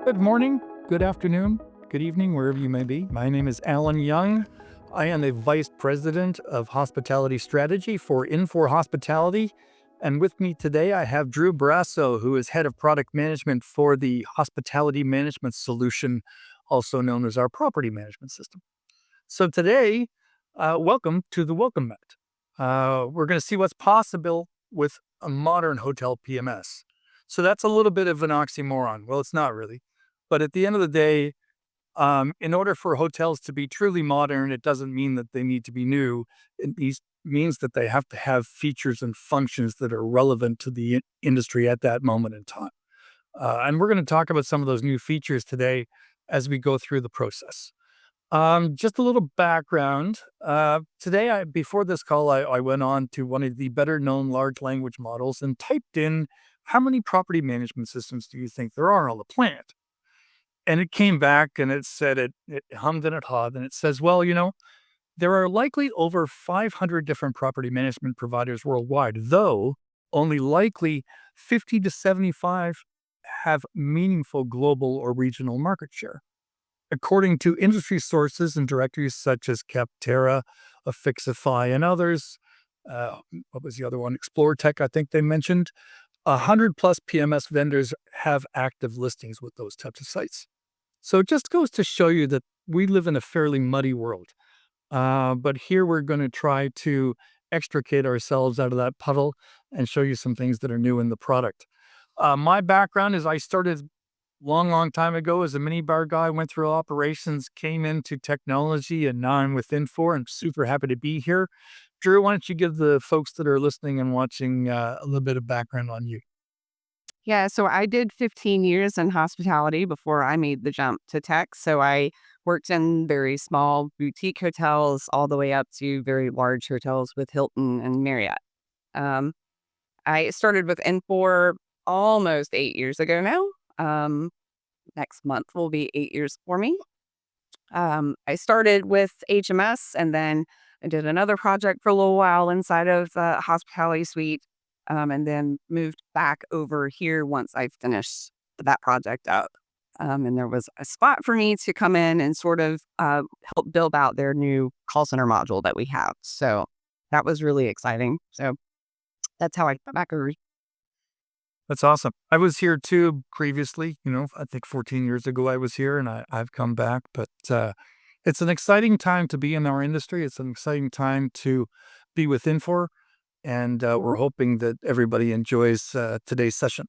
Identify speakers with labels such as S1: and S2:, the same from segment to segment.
S1: Good morning, good afternoon, good evening, wherever you may be. My name is Alan Young. I am a Vice President of Hospitality Strategy for Infor Hospitality. And with me today, I have Dru Braso, who is Head of Product Management for the Hospitality Management Solution, also known as our Property Management System. So today, welcome to the Welcome Mat. We're going to see what's possible with a modern hotel PMS. So that's a little bit of an oxymoron. Well, it's not really. But at the end of the day, in order for hotels to be truly modern, it doesn't mean that they need to be new. Means that they have to have features and functions that are relevant to the industry at that moment in time. And we're going to talk about some of those new features today as we go through the process. Just a little background. Today, before this call, I went on to one of the better known large language models and typed in, how many property management systems do you think there are on the planet? And it came back and it said, it hummed and it hawed, and it says, well, there are likely over 500 different property management providers worldwide, though only likely 50 to 75 have meaningful global or regional market share. According to industry sources and directories such as Capterra, Affixify, and others, what was the other one? ExploreTech, I think they mentioned, 100 plus PMS vendors have active listings with those types of sites. So it just goes to show you that we live in a fairly muddy world. But here we're going to try to extricate ourselves out of that puddle and show you some things that are new in the product. My background is I started long time ago as a minibar guy, went through operations, came into technology, and now I'm with Infor. I'm super happy to be here. Dru, why don't you give the folks that are listening and watching a little bit of background on you?
S2: Yeah, so I did 15 years in hospitality before I made the jump to tech. So I worked in very small boutique hotels all the way up to very large hotels with Hilton and Marriott. Um, I started with Infor almost 8 years ago now. Next month will be 8 years for me. I started with HMS and then I did another project for a little while inside of the hospitality suite, and then moved back over here once I finished that project up. And there was a spot for me to come in and sort of help build out their new call center module that we have. So that was really exciting. So that's how I got back over.
S1: That's awesome. I was here too previously, I think 14 years ago I was here and I've come back, but it's an exciting time to be in our industry. It's an exciting time to be with Infor, and we're hoping that everybody enjoys today's session.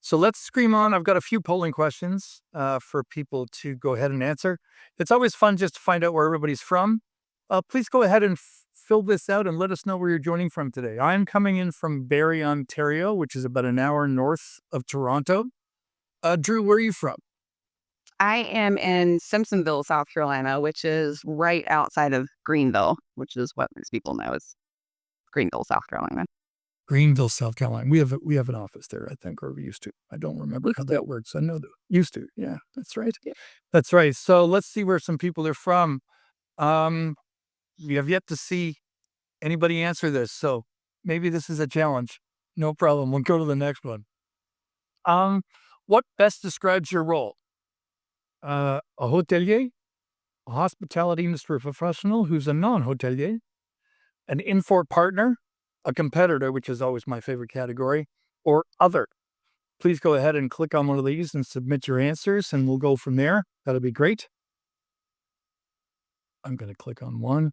S1: So let's scream on. I've got a few polling questions for people to go ahead and answer. It's always fun just to find out where everybody's from. Please go ahead and fill this out and let us know where you're joining from today. I'm coming in from Barrie, Ontario, which is about an hour north of Toronto. Dru, where are you from?
S2: I am in Simpsonville, South Carolina, which is right outside of Greenville, which is what most people know as Greenville, South Carolina.
S1: Greenville, South Carolina. We have an office there, I think, or we used to. I don't remember how that works. I know that used to. Yeah, that's right.
S2: Yeah.
S1: That's right. So let's see where some people are from. We have yet to see anybody answer this, so maybe this is a challenge. No problem. We'll go to the next one. What best describes your role? A hotelier, a hospitality industry professional who's a non-hotelier, an Infor partner, a competitor, which is always my favorite category, or other. Please go ahead and click on one of these and submit your answers, and we'll go from there. That'll be great. I'm going to click on one.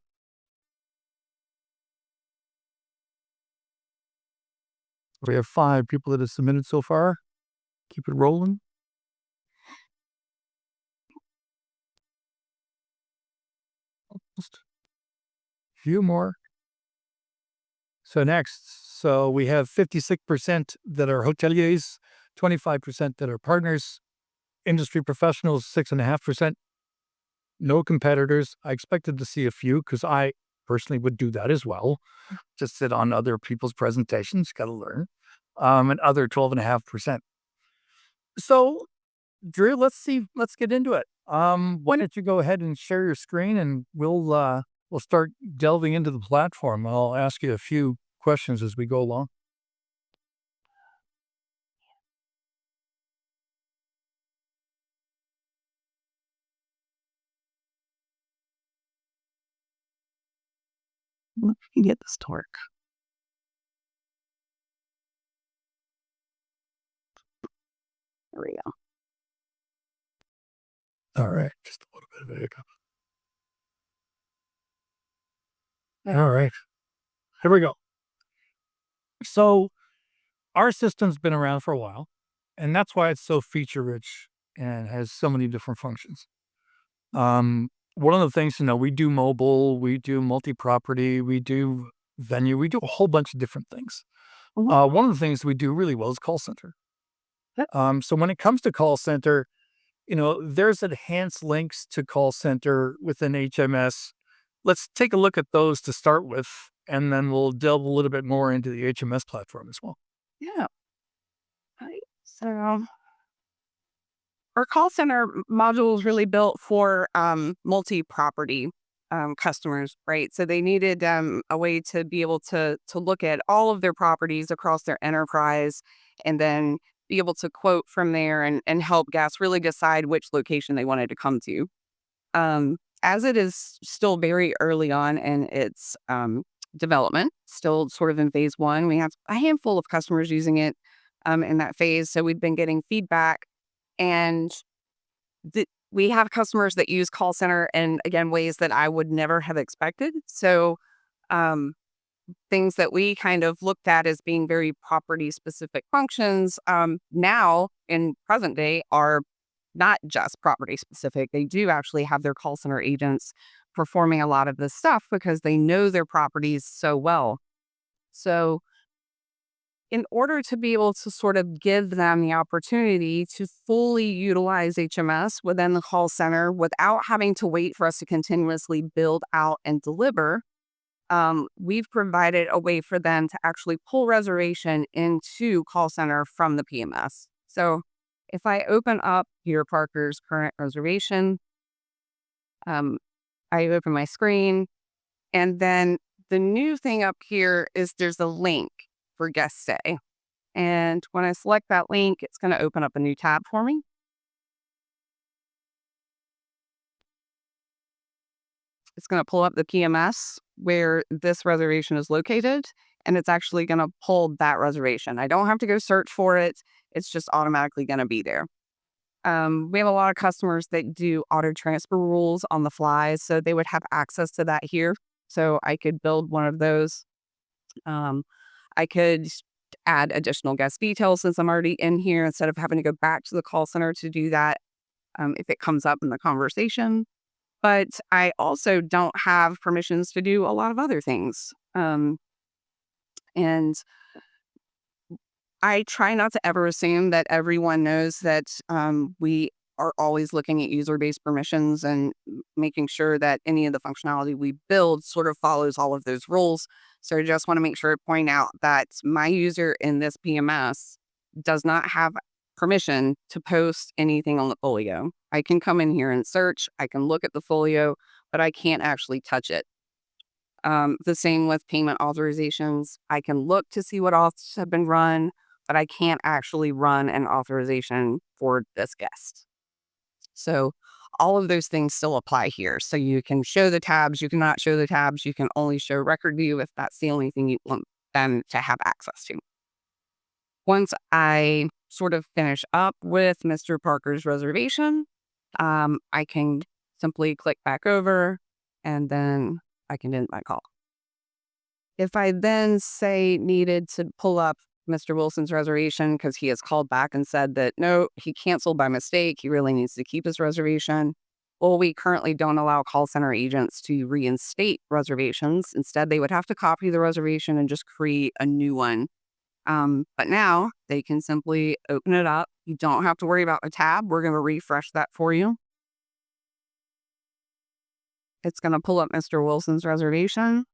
S1: We have 5 people that have submitted so far. Keep it rolling. Just a few more. So next, we have 56% that are hoteliers, 25% that are partners, industry professionals, 6.5%. No competitors. I expected to see a few because I personally would do that as well. Just sit on other people's presentations, got to learn. And other 12.5%. So, Dru, let's get into it. Why don't you go ahead and share your screen and we'll start delving into the platform. I'll ask you a few questions as we go along.
S2: Let me get this to work. There we go.
S1: All right. Just a little bit of a hiccup. All right. Here we go. So our system's been around for a while, and that's why it's so feature rich and has so many different functions. One of the things to know, we do mobile, we do multi-property, we do venue, we do a whole bunch of different things.
S2: Mhm.
S1: One of the things we do really well is call center.
S2: Yep.
S1: So when it comes to call center, there's enhanced links to call center within HMS. Let's take a look at those to start with, and then we'll delve a little bit more into the HMS platform as well.
S2: Yeah. Right. So our call center module is really built for multi-property customers, right? So they needed a way to be able to look at all of their properties across their enterprise, and then be able to quote from there and help guests really decide which location they wanted to come to. As it is still very early on in its development, still sort of in phase one, we have a handful of customers using it in that phase. So we've been getting feedback, and we have customers that use call center in, again, ways that I would never have expected. So um, things that we kind of looked at as being very property specific functions, now in present day are not just property specific. They do actually have their call center agents performing a lot of this stuff because they know their properties so well. So in order to be able to sort of give them the opportunity to fully utilize HMS within the call center without having to wait for us to continuously build out and deliver, we've provided a way for them to actually pull reservation into call center from the PMS. So if I open up your Parker's current reservation, um, I open my screen, and then the new thing up here is there's a link for guest stay. And when I select that link, it's going to open up a new tab for me. It's going to pull up the PMS where this reservation is located, and it's actually going to pull that reservation. I don't have to go search for it. It's just automatically going to be there. We have a lot of customers that do auto transfer rules on the fly, so they would have access to that here. So I could build one of those. Um, I could add additional guest details since I'm already in here instead of having to go back to the call center to do that if it comes up in the conversation. But I also don't have permissions to do a lot of other things. And I try not to ever assume that everyone knows that we are always looking at user-based permissions and making sure that any of the functionality we build sort of follows all of those rules. So I just want to make sure to point out that my user in this PMS does not have permission to post anything on the folio. I can come in here and search, I can look at the folio, but I can't actually touch it. The same with payment authorizations. I can look to see what auths have been run, but I can't actually run an authorization for this guest. So all of those things still apply here. So you can show the tabs, you cannot show the tabs, you can only show record view if that's the only thing you want them to have access to. Once I sort of finish up with Mr. Parker's reservation, I can simply click back over, and then I can end my call. If I then say needed to pull up Mr. Wilson's reservation because he has called back and said that no, he canceled by mistake, he really needs to keep his reservation. Well, we currently don't allow call center agents to reinstate reservations. Instead, they would have to copy the reservation and just create a new one. But now they can simply open it up. You don't have to worry about a tab. We're going to refresh that for you. It's going to pull up Mr. Wilson's reservation.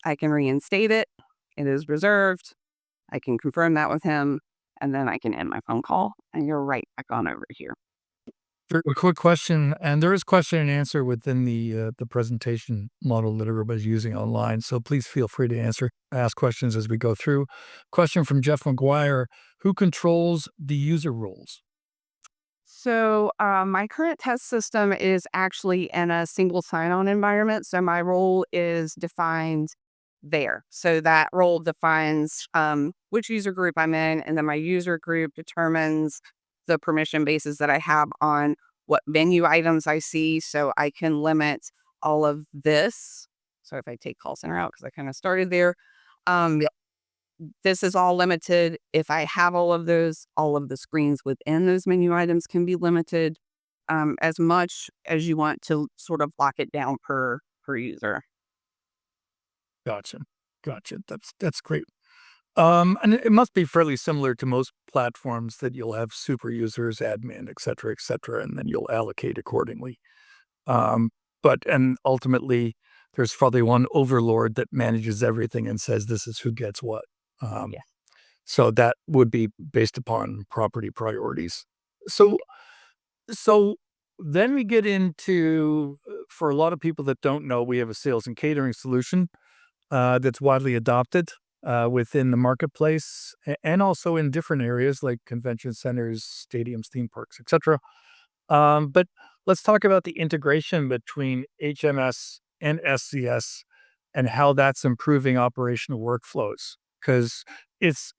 S2: I can reinstate it. It is reserved. I can confirm that with him, and then I can end my phone call, and you're right back on over here.
S1: A quick question, and there is question and answer within the presentation model that everybody's using online. So please feel free to ask questions as we go through. Question from Jeff McGuire: who controls the user roles?
S2: So, my current test system is actually in a single sign-on environment. So my role is defined there. So that role defines which user group I'm in, and then my user group determines the permission bases that I have on what menu items I see. So I can limit all of this. So if I take call center out, because I kind of started there, um, this is all limited. If I have all of those, all of the screens within those menu items can be limited as much as you want to sort of lock it down per user.
S1: Gotcha. Gotcha. That's great. And it must be fairly similar to most platforms that you'll have super users, admin, et cetera, and then you'll allocate accordingly. Um, and ultimately, there's probably one overlord that manages everything and says this is who gets what. Um,
S2: Yeah.
S1: so that would be based upon property priorities. So, so then we get into, for a lot of people that don't know, we have a sales and catering solution that's widely adopted within the marketplace and also in different areas like convention centers, stadiums, theme parks, etc. But let's talk about the integration between HMS and SCS and how that's improving operational workflows because it's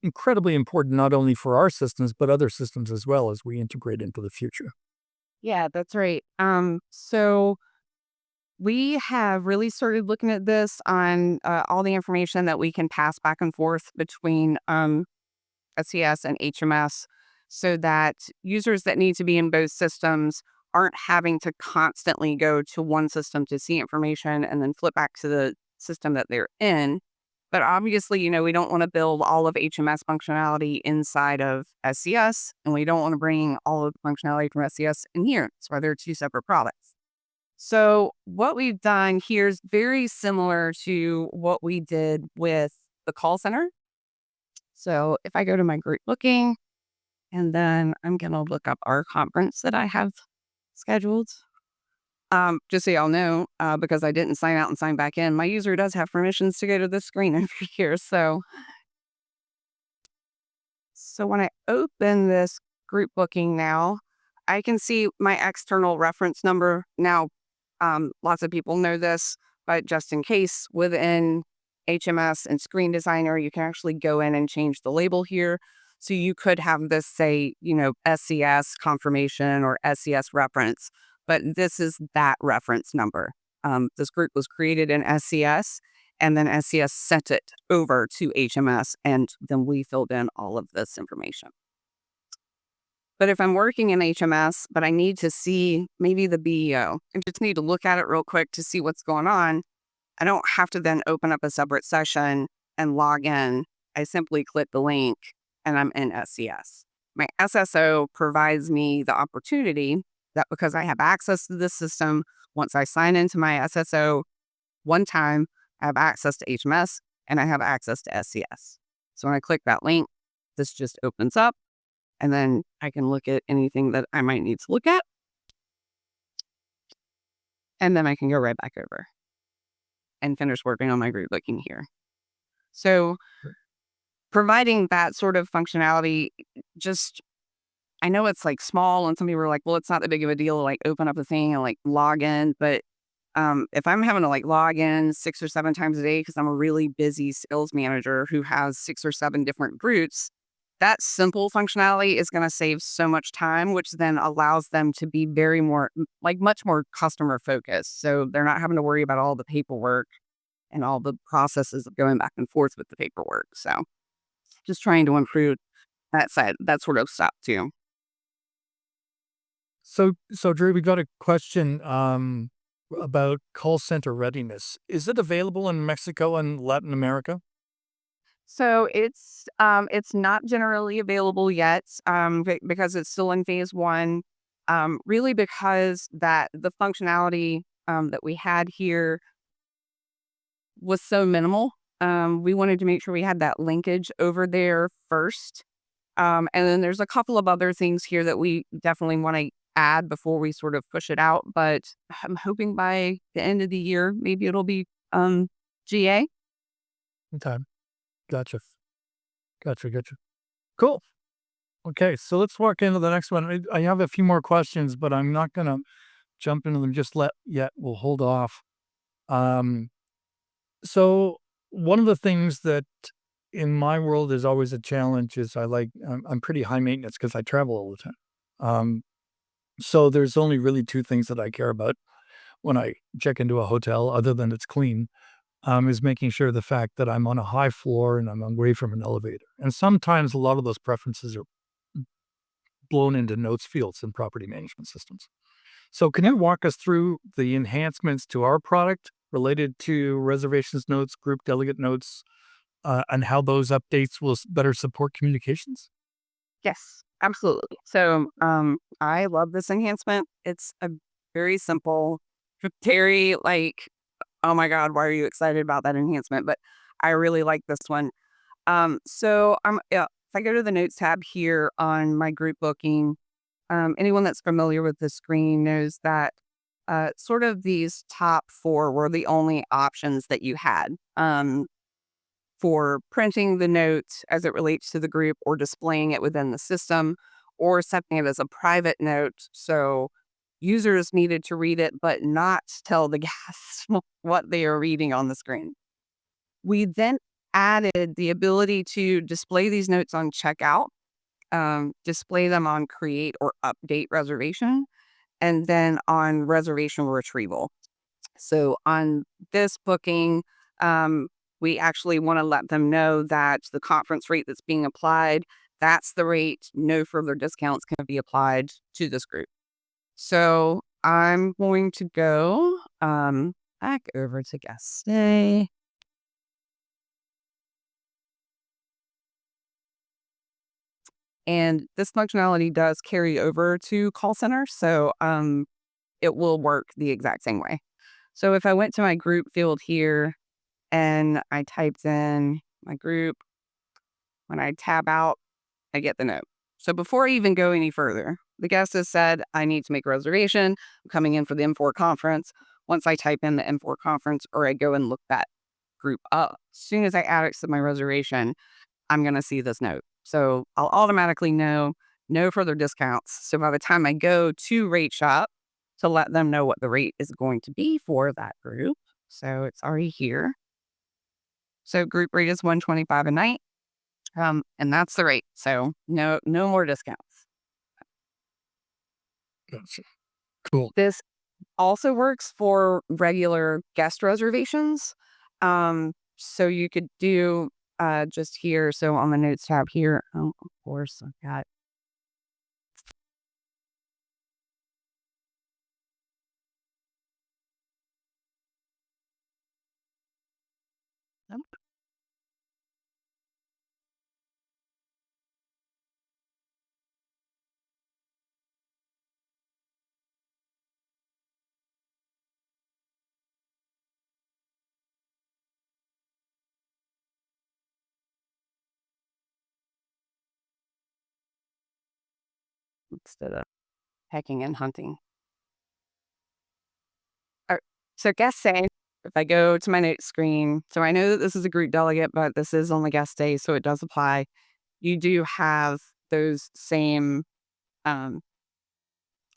S1: incredibly important not only for our systems but other systems as well as we integrate into the future.
S2: Yeah, that's right. So we have really started looking at this on all the information that we can pass back and forth between SCS and HMS so that users that need to be in both systems aren't having to constantly go to one system to see information and then flip back to the system that they're in. But obviously, we don't want to build all of HMS functionality inside of SCS, and we don't want to bring all of the functionality from SCS in here. That's why they're two separate products. So, what we've done here is very similar to what we did with the call center. So, if I go to my group booking, and then I'm going to look up our conference that I have scheduled. Just so y'all know, because I didn't sign out and sign back in, my user does have permissions to go to this screen over here. So when I open this group booking now, I can see my external reference number. Now, lots of people know this, but just in case, within HMS and Screen Designer, you can actually go in and change the label here. So you could have this say, SCS confirmation or SCS reference, but this is that reference number. This group was created in SCS, and then SCS sent it over to HMS, and then we filled in all of this information. But if I'm working in HMS, but I need to see maybe the BEO, I just need to look at it real quick to see what's going on. I don't have to then open up a separate session and log in. I simply click the link and I'm in SCS. My SSO provides me the opportunity that because I have access to this system, once I sign into my SSO one time, I have access to HMS and I have access to SCS. So when I click that link, this just opens up and then I can look at anything that I might need to look at. And then I can go right back over and finish working on my group booking here. So providing that sort of functionality, just I know it's like small and some people are like, well, it's not that big of a deal to like open up the thing and like log in. But if I'm having to like log in 6 or 7 times a day because I'm a really busy sales manager who has 6 or 7 different groups, that simple functionality is going to save so much time, which then allows them to be much more customer focused. So they're not having to worry about all the paperwork and all the processes of going back and forth with the paperwork. So just trying to improve that sort of stuff too.
S1: So Drew, we got a question about call center readiness. Is it available in Mexico and Latin America?
S2: So it's not generally available yet because it's still in phase one. Really because that the functionality that we had here was so minimal. We wanted to make sure we had that linkage over there first. And then there's a couple of other things here that we definitely want to add before we sort of push it out. But I'm hoping by the end of the year, maybe it'll be GA.
S1: Okay. Gotcha. Gotcha. Gotcha. Cool. Okay, so let's walk into the next one. I have a few more questions, but I'm not going to jump into them just yet. We'll hold off. Um, so one of the things that in my world is always a challenge is I'm pretty high maintenance because I travel all the time. Um, so there's only really two things that I care about when I check into a hotel, other than it's clean, is making sure the fact that I'm on a high floor and I'm away from an elevator. And sometimes a lot of those preferences are blown into notes fields in property management systems. So can you walk us through the enhancements to our product related to reservations notes, group delegate notes, and how those updates will better support communications?
S2: Yes, absolutely. So, I love this enhancement. It's a very simple, very like, oh my God, why are you excited about that enhancement? But I really like this one. If I go to the notes tab here on my group booking, anyone that's familiar with the screen knows that sort of these top four were the only options that you had. For printing the note as it relates to the group or displaying it within the system or setting it as a private note. So users needed to read it, but not tell the guests what they are reading on the screen. We then added the ability to display these notes on checkout, display them on create or update reservation, and then on reservation retrieval. So on this booking, um, we actually want to let them know that the conference rate that's being applied, that's the rate. No further discounts can be applied to this group. So I'm going to go back over to guest stay. And this functionality does carry over to call center. So it will work the exact same way. So if I went to my group field here and I typed in my group, when I tab out, I get the note. So before I even go any further, the guest has said, I need to make a reservation. I'm coming in for the M4 conference. Once I type in the M4 conference or I go and look that group up, as soon as I add it to my reservation, I'm going to see this note. So I'll automatically know no further discounts. So by the time I go to Rate Shop to let them know what the rate is going to be for that group, so it's already here. So group rate is 125 a night. And that's the rate. So no more discounts.
S1: Gotcha. Cool.
S2: This also works for regular guest reservations. So you could do just here. So on the notes tab here, oh, of course, I've got. Nope. Instead of pecking and hunting. So guest say, if I go to my notes screen, so I know that this is a group delegate, but this is on the guest day, so it does apply. You do have those same um,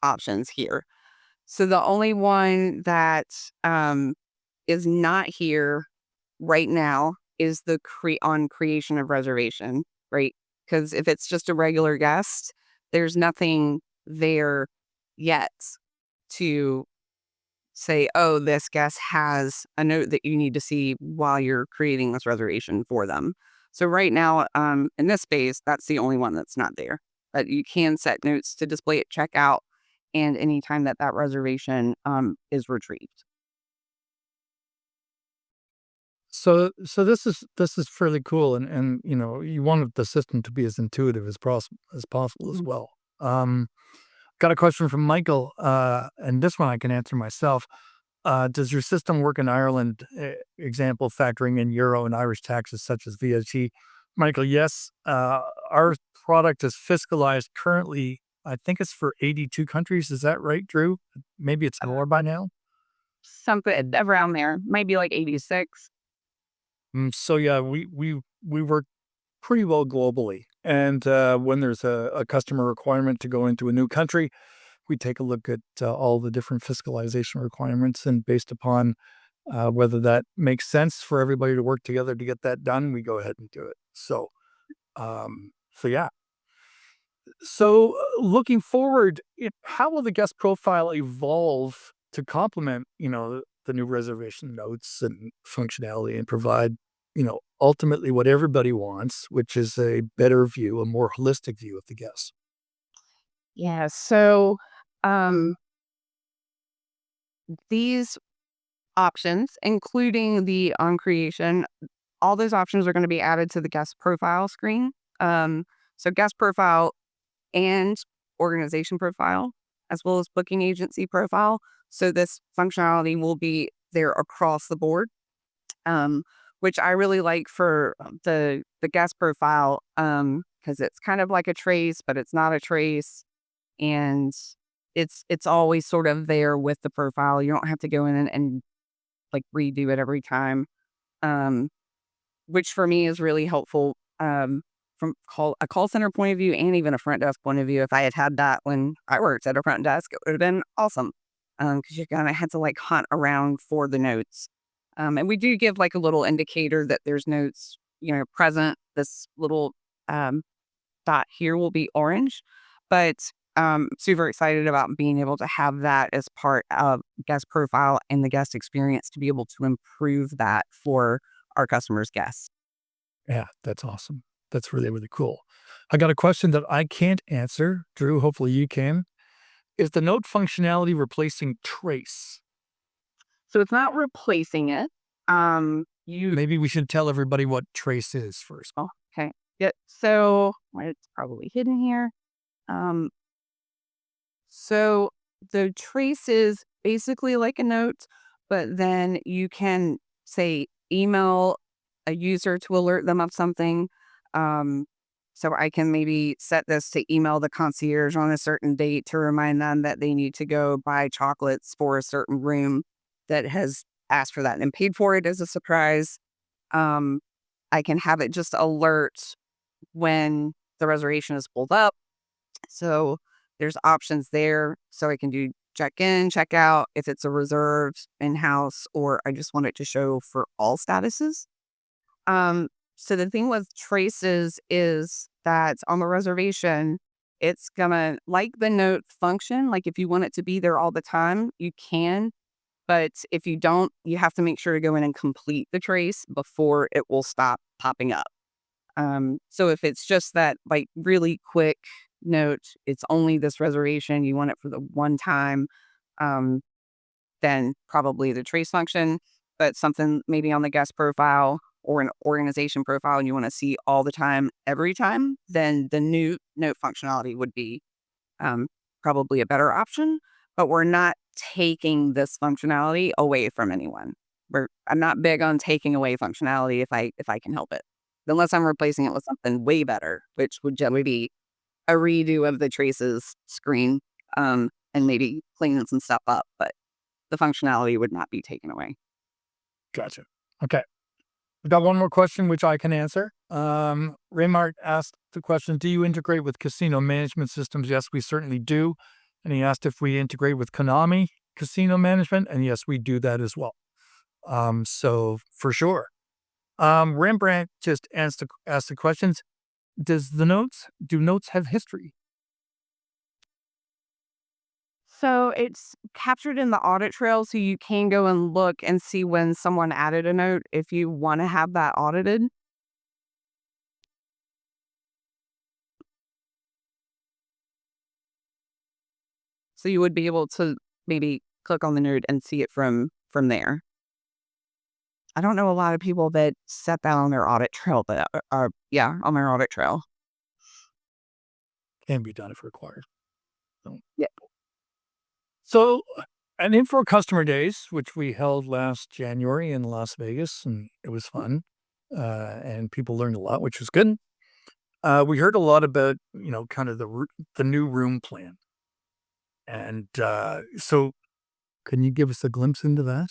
S2: options here. So the only one that is not here right now is the on creation of reservation, right? Because if it's just a regular guest, there's nothing there yet to say, oh, this guest has a note that you need to see while you're creating this reservation for them. So right now, in this space, that's the only one that's not there. But you can set notes to display at checkout and anytime that that reservation is retrieved.
S1: So this is fairly cool, and you want the system to be as intuitive as possible as
S2: Mhm.
S1: well. Got a question from Michael, and this one I can answer myself. Does your system work in Ireland? Example, factoring in euro and Irish taxes such as VAT. Michael, yes. Our product is fiscalized currently. I think it's for 82 countries. Is that right, Drew? Maybe it's more by now.
S2: Something around there, maybe like 86.
S1: So yeah, we work pretty well globally. And when there's a customer requirement to go into a new country, we take a look at all the different fiscalization requirements, and based upon whether that makes sense for everybody to work together to get that done, we go ahead and do it. So yeah. So looking forward, how will the guest profile evolve to complement, the new reservation notes and functionality, and provide, ultimately what everybody wants, which is a better view, a more holistic view of the guests.
S2: Yeah. So um, these options, including the on creation, all those options are going to be added to the guest profile screen. So guest profile and organization profile, as well as booking agency profile. So this functionality will be there across the board, um, which I really like for the guest profile, because it's kind of like a trace, but it's not a trace, and it's always sort of there with the profile. You don't have to go in and like redo it every time. Um, which for me is really helpful, from a call center point of view and even a front desk point of view. If I had had that when I worked at a front desk, it would have been awesome. Because you kind of had to like hunt around for the notes. And we do give like a little indicator that there's notes, present. This little um, dot here will be orange, but super excited about being able to have that as part of guest profile and the guest experience to be able to improve that for our customers' guests.
S1: Yeah, that's awesome. That's really, really cool. I got a question that I can't answer. Drew, hopefully you can. Is the note functionality replacing trace?
S2: So it's not replacing it. You
S1: Maybe we should tell everybody what trace is first.
S2: oh, okay. Yeah. So well, it's probably hidden here. Um, so the trace is basically like a note, but then you can say email a user to alert them of something. Um, so I can maybe set this to email the concierge on a certain date to remind them that they need to go buy chocolates for a certain room that has asked for that and paid for it as a surprise. Um, I can have it just alert when the reservation is pulled up. So there's options there. So I can do check in, check out if it's a reserved in house, or I just want it to show for all statuses. Um, so the thing with traces is that on the reservation, it's gonna like the note function. Like if you want it to be there all the time, you can. But if you don't, you have to make sure to go in and complete the trace before it will stop popping up. So if it's just that like really quick note, it's only this reservation, you want it for the one time, um, then probably the trace function. But something maybe on the guest profile or an organization profile and you want to see all the time, every time, then the new note functionality would be um, probably a better option. But we're not taking this functionality away from anyone. I'm not big on taking away functionality if I can help it, unless I'm replacing it with something way better, which would generally be a redo of the traces screen, and maybe cleaning some stuff up. But the functionality would not be taken away.
S1: Gotcha. Okay. I've got one more question which I can answer. Raymart asked the question, do you integrate with casino management systems? Yes, we certainly do. And he asked if we integrate with Konami casino management. And yes, we do that as well. So for sure. Rembrandt just asked the questions. Do notes have history?
S2: So it's captured in the audit trail, so you can go and look and see when someone added a note if you want to have that audited. So you would be able to maybe click on the note and see it from there. I don't know a lot of people that set that on their audit trail, but are yeah, on their audit trail.
S1: Can be done if required. So,
S2: Yeah.
S1: so an Infor Customer Days, which we held last January in Las Vegas, and it was fun. And people learned a lot, which was good. We heard a lot about, kind of the new room plan. And so can you give us a glimpse into that?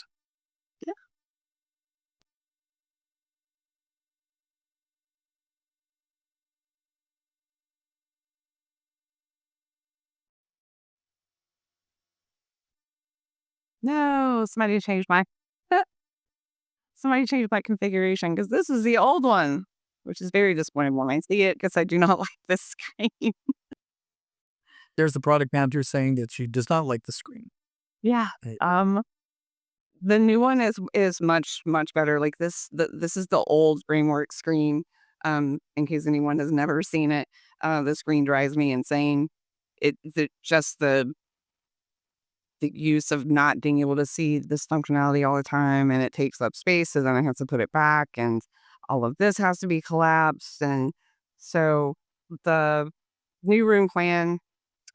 S2: no, somebody changed my configuration because this is the old one, which is very disappointing when I see it because I do not like this screen.
S1: There's the product manager saying that she does not like the screen.
S2: Yeah.
S1: Uh,
S2: Um, the new one is much better. Like this is the old framework screen. In case anyone has never seen it, the screen drives me insane. Just the use of not being able to see this functionality all the time, and it takes up space, so then I have to put it back, and all of this has to be collapsed, and so the new room plan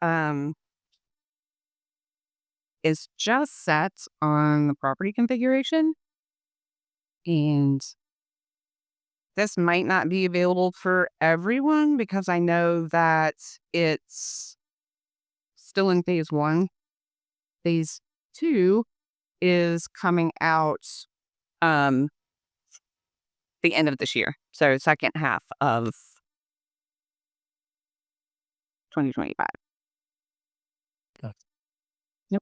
S2: um, is just set on the property configuration, and this might not be available for everyone because I know that it's still in phase one. Phase two is coming out um, the end of this year. So second half of 2025. Yep.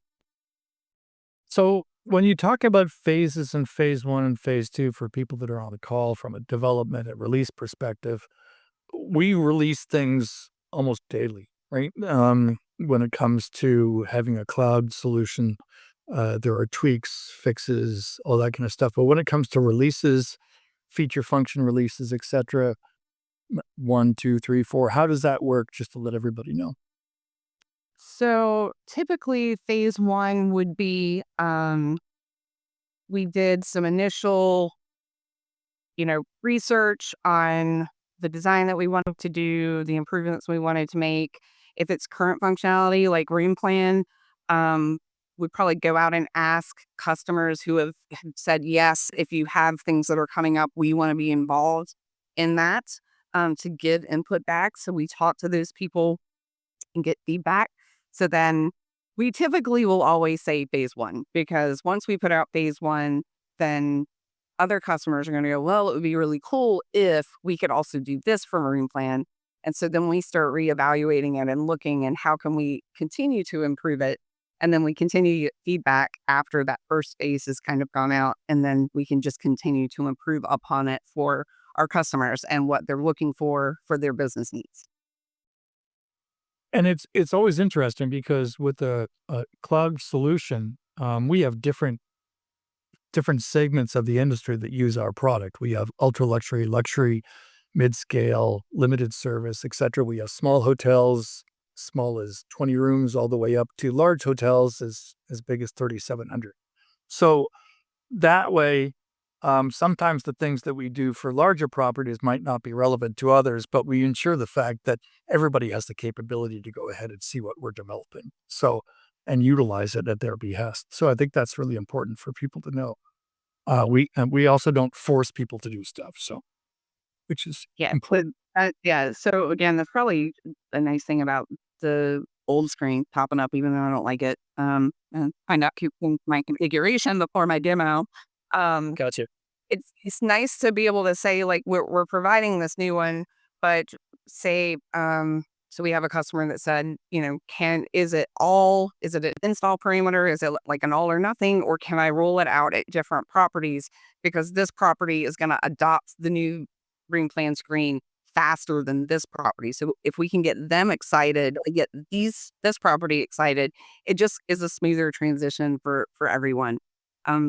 S1: So when you talk about phases in phase one and phase two for people that are on the call from a development and release perspective, we release things almost daily, right? When it comes to having a cloud solution, there are tweaks, fixes, all that kind of stuff. But when it comes to releases, feature function releases, etc., one, two, three, four, how does that work? Just to let everybody know.
S2: So typically phase one would be we did some initial, research on the design that we wanted to do, the improvements we wanted to make. If it's current functionality like room plan, we'd probably go out and ask customers who have said yes. If you have things that are coming up, we want to be involved in that, to give input back. So we talk to those people and get feedback. So then we typically will always say phase one, because once we put out phase one, then other customers are going to go, well, it would be really cool if we could also do this for Marine Plan. And so then we start reevaluating it and looking and how can we continue to improve it. And then we continue to get feedback after that first phase has kind of gone out. And then we can just continue to improve upon it for our customers and what they're looking for their business needs.
S1: And it's always interesting because with a cloud solution, we have different segments of the industry that use our product. We have ultra luxury, luxury, mid scale, limited service, etc. We have small hotels, small as 20 rooms, all the way up to large hotels as big as 3,700. So that way, sometimes the things that we do for larger properties might not be relevant to others, but we ensure the fact that everybody has the capability to go ahead and see what we're developing. So, and utilize it at their behest. So I think that's really important for people to know. We also don't force people to do stuff. So, which is
S2: Yeah. But,
S1: important.
S2: yeah. So again, that's probably a nice thing about the old screen popping up, even though I don't like it. And find out my configuration before my demo. Um,
S1: Gotcha.
S2: it's nice to be able to say like we're providing this new one, but say so we have a customer that said, is it an install parameter? Is it like an all or nothing? Or can I roll it out at different properties? Because this property is gonna adopt the new green plan screen faster than this property. So if we can get them excited, get this property excited, it just is a smoother transition for everyone.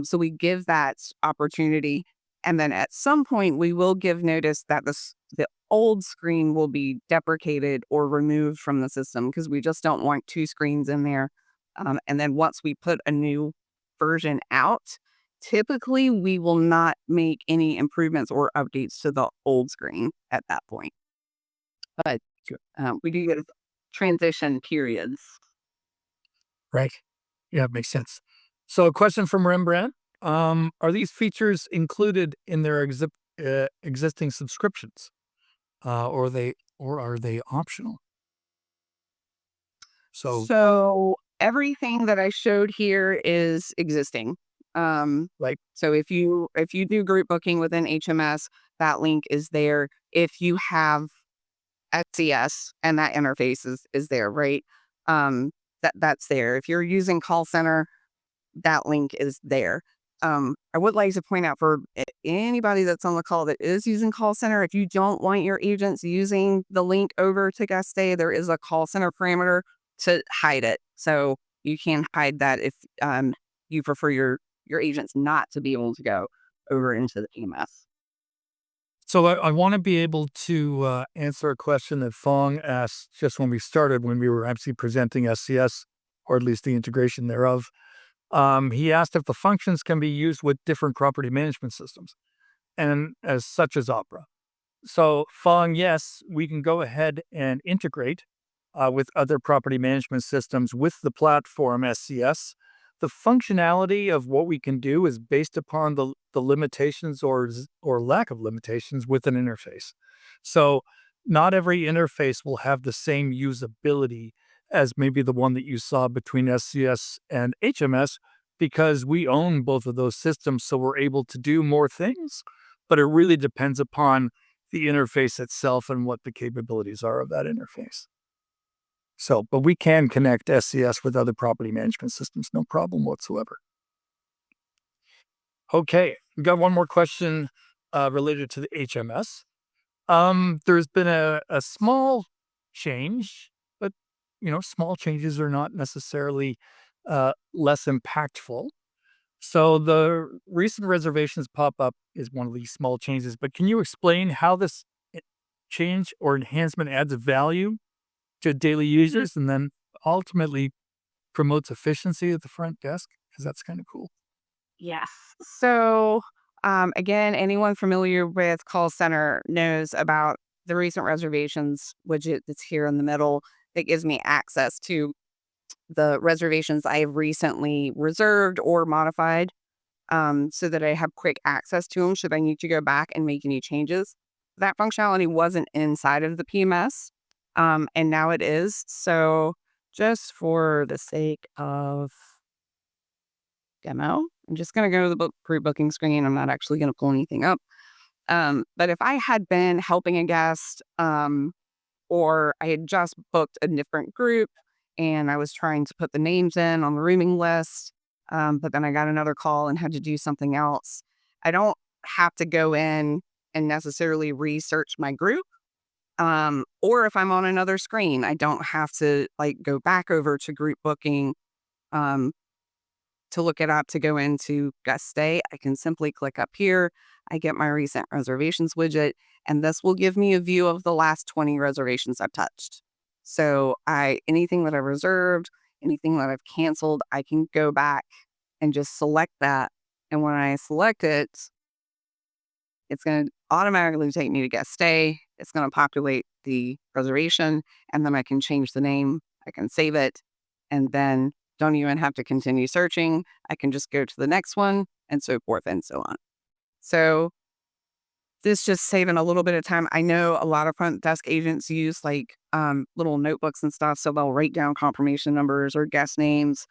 S2: So we give that opportunity, and then at some point we will give notice that the old screen will be deprecated or removed from the system because we just don't want two screens in there. And then once we put a new version out, typically we will not make any improvements or updates to the old screen at that point. But
S1: Good.
S2: we do get transition periods.
S1: Right. Yeah, it makes sense. So, a question from Rembrandt: are these features included in their existing subscriptions, or are they optional? So,
S2: So everything that I showed here is existing.
S1: like,
S2: So if you do group booking within HMS, that link is there. If you have SCS and that interface is there, right? That's there. If you're using call center, that link is there. I would like to point out for anybody that's on the call that is using call center, if you don't want your agents using the link over to guest stay, there is a call center parameter to hide it. So you can hide that if you prefer your agents not to be able to go over into the PMS.
S1: So I want to be able to answer a question that Fong asked just when we started, when we were actually presenting SCS, or at least the integration thereof. He asked if the functions can be used with different property management systems, and as such as Opera. So, Fong, yes, we can go ahead and integrate with other property management systems with the platform SCS. The functionality of what we can do is based upon the limitations or lack of limitations with an interface. So, not every interface will have the same usability as maybe the one that you saw between SCS and HMS, because we own both of those systems. So, we're able to do more things, but it really depends upon the interface itself and what the capabilities are of that interface. So, but we can connect SCS with other property management systems, no problem whatsoever. Okay, we got one more question related to the HMS. There's been a small change, but small changes are not necessarily less impactful. So the recent reservations pop up is one of these small changes, but can you explain how this change or enhancement adds value to daily users and then ultimately promotes efficiency at the front desk? Because that's kind of cool.
S2: Yes. So, again, anyone familiar with call center knows about the recent reservations widget that's here in the middle that gives me access to the reservations I have recently reserved or modified, so that I have quick access to them should I need to go back and make any changes. That functionality wasn't inside of the PMS, and now it is. So, just for the sake of demo, I'm just going to go to the pre-booking screen. I'm not actually going to pull anything up. But if I had been helping a guest, or I had just booked a different group and I was trying to put the names in on the rooming list, but then I got another call and had to do something else, I don't have to go in and necessarily research my group. Or if I'm on another screen, I don't have to like go back over to group booking. Um, to look it up to go into guest stay, I can simply click up here. I get my recent reservations widget, and this will give me a view of the last 20 reservations I've touched. So anything that I've reserved, anything that I've canceled, I can go back and just select that. And when I select it, it's going to automatically take me to guest stay. It's going to populate the reservation, and then I can change the name. I can save it, and then don't even have to continue searching. I can just go to the next one, and so forth and so on. So this just saving a little bit of time. I know a lot of front desk agents use like little notebooks and stuff, so they'll write down confirmation numbers or guest names,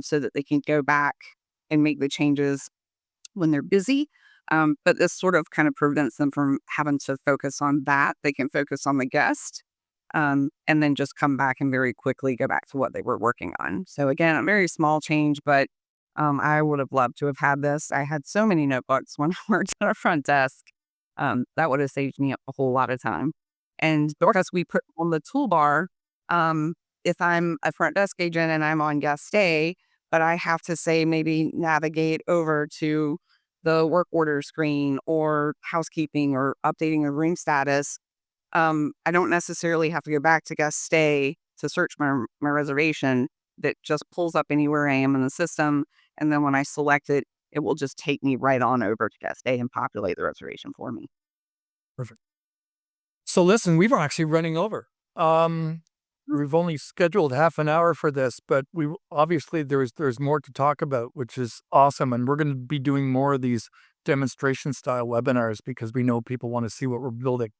S2: so that they can go back and make the changes when they're busy. But this sort of kind of prevents them from having to focus on that. They can focus on the guest, and then just come back and very quickly go back to what they were working on. So again, a very small change, but I would have loved to have had this. I had so many notebooks when I worked at a front desk. That would have saved me a whole lot of time. And because we put on the toolbar, if I'm a front desk agent and I'm on guest stay, but I have to say maybe navigate over to the work order screen or housekeeping or updating a room status, I don't necessarily have to go back to guest stay to search my reservation. That just pulls up anywhere I am in the system. And then when I select it, it will just take me right on over to guest stay and populate the reservation for me.
S1: Perfect. So listen, we were actually running over. We've only scheduled half an hour for this, but we obviously there's more to talk about, which is awesome. And we're going to be doing more of these demonstration style webinars because we know people want to see what we're building.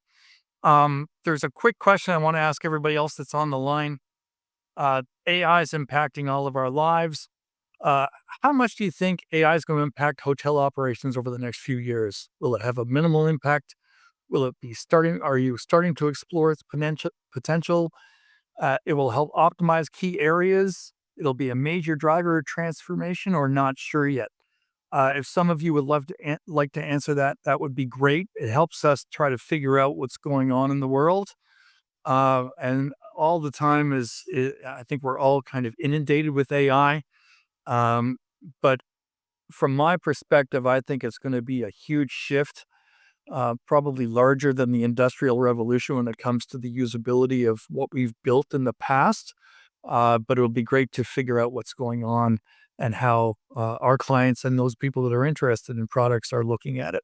S1: There's a quick question I want to ask everybody else that's on the line. AI is impacting all of our lives. How much do you think AI is going to impact hotel operations over the next few years? Will it have a minimal impact? Will it be starting? Are you starting to explore its potential? It will help optimize key areas. it'll be a major driver of transformation or not sure yet? If some of you would like to answer that, that would be great. It helps us try to figure out what's going on in the world. And all the time I think we're all kind of inundated with AI. Um, but from my perspective, I think it's going to be a huge shift, probably larger than the Industrial Revolution when it comes to the usability of what we've built in the past. But it'll be great to figure out what's going on and how our clients and those people that are interested in products are looking at it.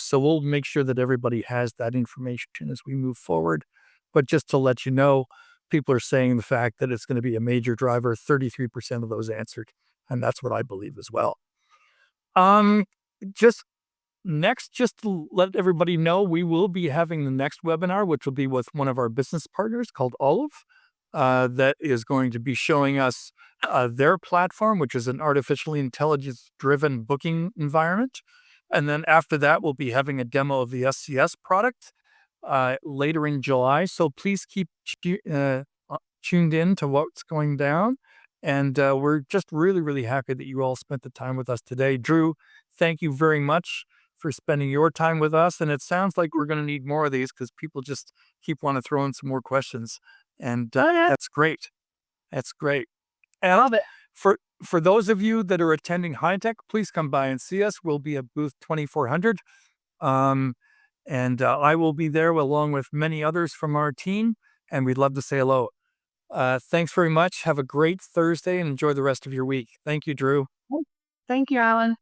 S1: So we'll make sure that everybody has that information as we move forward. But just to let you know, people are saying the fact that it's going to be a major driver, 33% of those answered. And that's what I believe as well. Um, just Next, just to let everybody know, we will be having the next webinar, which will be with one of our business partners called Olive, that is going to be showing us their platform, which is an artificially intelligence-driven booking environment. And then after that, we'll be having a demo of the SCS product later in July. So please keep tuned in to what's going down. And we're just really, really happy that you all spent the time with us today. Dru, thank you very much for spending your time with us. And it sounds like we're going to need more of these because people just keep wanting to throw in some more questions. And that's great. That's great. And
S2: Love it.
S1: for those of you that are attending High Tech, please come by and see us. We'll be at booth 2400. And I will be there along with many others from our team. And we'd love to say hello. Thanks very much. Have a great Thursday and enjoy the rest of your week. Thank you, Dru.
S2: Thank you, Alan.